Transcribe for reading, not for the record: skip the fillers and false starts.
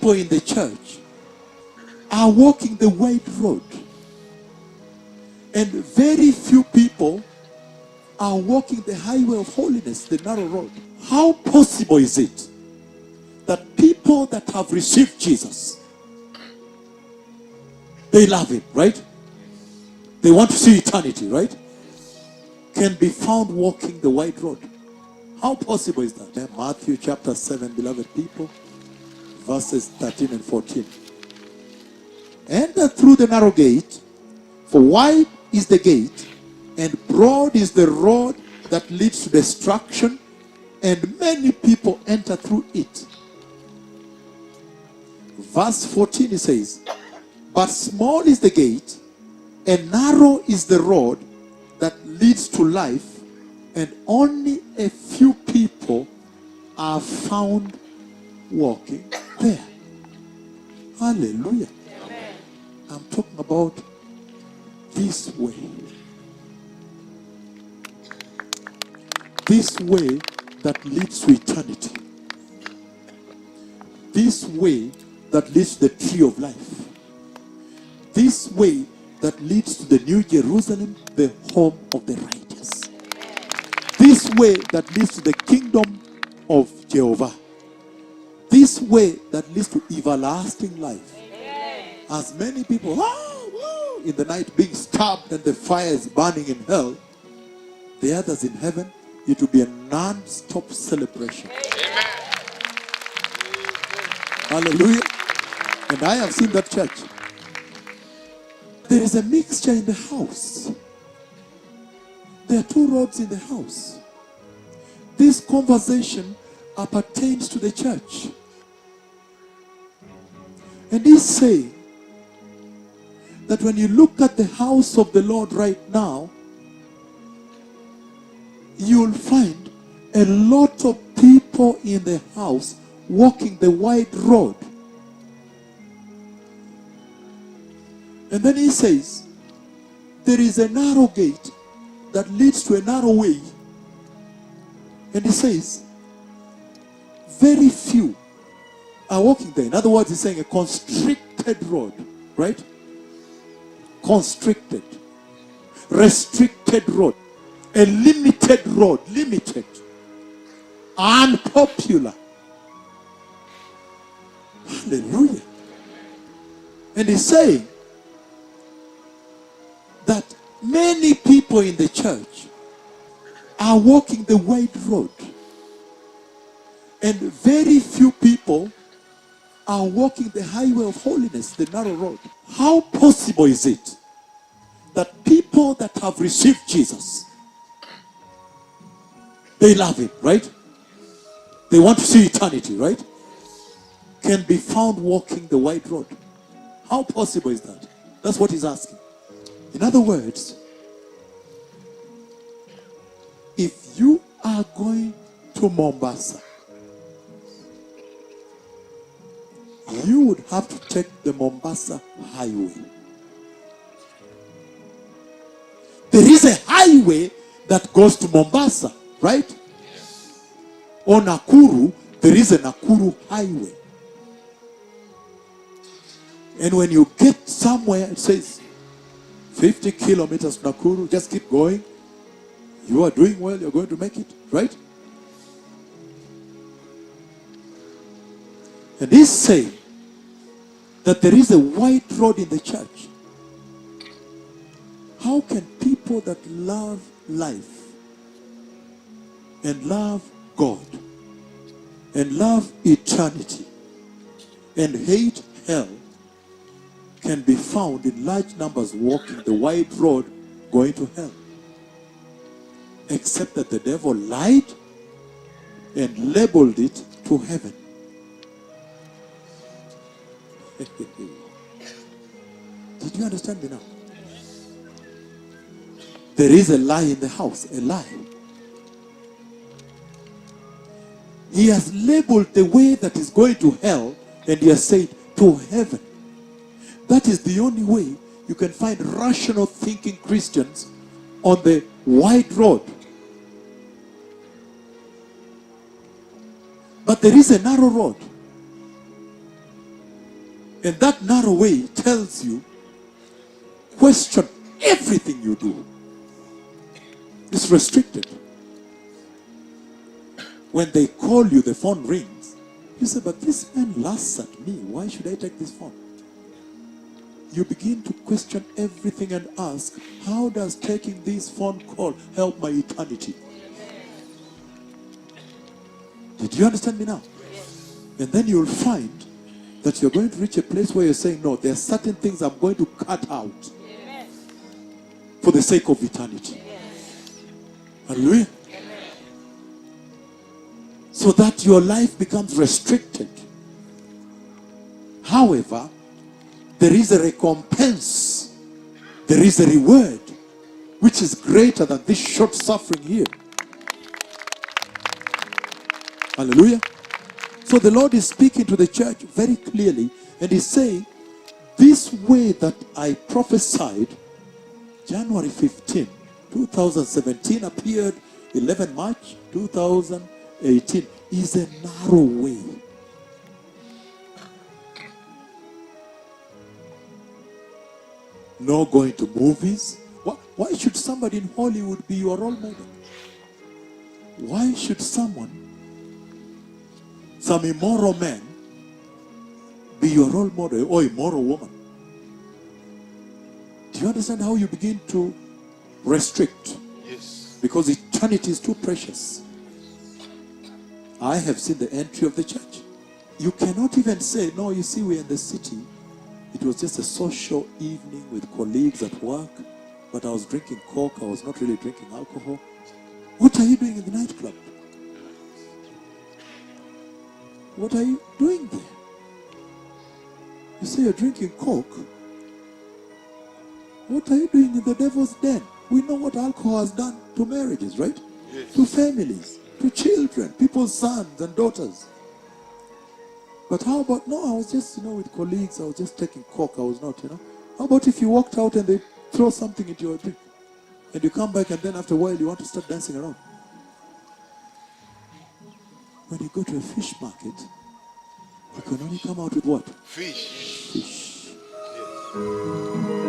people in the church are walking the wide road, and very few people are walking the highway of holiness, the narrow road. How possible is it that people that have received Jesus, they love him, right? They want to see eternity, right? Can be found walking the wide road. How possible is that? Matthew chapter 7, beloved people, verses 13 and 14. Enter through the narrow gate, for wide is the gate, and broad is the road that leads to destruction, and many people enter through it. Verse 14, it says, but small is the gate, and narrow is the road that leads to life, and only a few people are found walking there. Hallelujah. Amen. I'm talking about this way. This way that leads to eternity. This way that leads to the tree of life. This way that leads to the New Jerusalem, the home of the righteous. This way that leads to the kingdom of Jehovah. This way that leads to everlasting life. Amen. As many people in the night being stabbed and the fire is burning in hell, the others in heaven, it will be a non-stop celebration. Amen. Hallelujah. And I have seen that church. There is a mixture in the house. There are two roads in the house. This conversation appertains to the church. And he's saying that when you look at the house of the Lord right now, you'll find a lot of people in the house walking the wide road. And then he says, there is a narrow gate that leads to a narrow way. And he says, very few are walking there. In other words, he's saying a constricted road, right? Constricted, restricted road, a limited road, limited, unpopular. Hallelujah. And he's saying that many people in the church are walking the wide road, and very few people are walking the highway of holiness, the narrow road. How possible is it that people that have received Jesus, they love him, right? They want to see eternity, right? Can be found walking the wide road. How possible is that? That's what he's asking. In other words, if you are going to Mombasa, you would have to take the Mombasa highway. There is a highway that goes to Mombasa, right? Yes. Or Nakuru, there is a Nakuru highway. And when you get somewhere, it says 50 kilometers to Nakuru, just keep going. You are doing well, you're going to make it, right? And he's saying that there is a wide road in the church. How can people that love life and love God and love eternity and hate hell can be found in large numbers walking the wide road going to hell? Except that the devil lied and labeled it to heaven. Did you understand me now? There is a lie in the house, a lie. He has labeled the way that is going to hell, and he has said to heaven. That is the only way you can find rational thinking Christians on the wide road. But there is a narrow road. And that narrow way tells you, question everything you do. It's restricted. When they call you, the phone rings. You say, but this man laughs at me. Why should I take this phone? You begin to question everything and ask, how does taking this phone call help my eternity? Did you understand me now? And then you'll find that you're going to reach a place where you're saying, no, there are certain things I'm going to cut out for the sake of eternity. Hallelujah. So that your life becomes restricted. However, there is a recompense. There is a reward which is greater than this short suffering here. Hallelujah. So the Lord is speaking to the church very clearly, and He's saying, this way that I prophesied January 15, 2017 appeared 11 March 2018 is a narrow way. No going to movies. Why should somebody in Hollywood be your role model? Why should some immoral man be your role model, or immoral woman? Do you understand how you begin to restrict? Yes. Because eternity is too precious. I have seen the entry of the church. You cannot even say, no, you see, we're in the city. It was just a social evening with colleagues at work, but I was drinking Coke. I was not really drinking alcohol. What are you doing in the nightclub? What are you doing there? You say you're drinking Coke. What are you doing in the devil's den? We know what alcohol has done to marriages, right? Yes. To families, to children, people's sons and daughters. But how about, no, I was just, with colleagues, I was just taking Coke, I was not, How about if you walked out and they throw something into your drink? And you come back and then after a while you want to start dancing around? When you go to a fish market, you can only come out with what? Fish. Fish. Yes.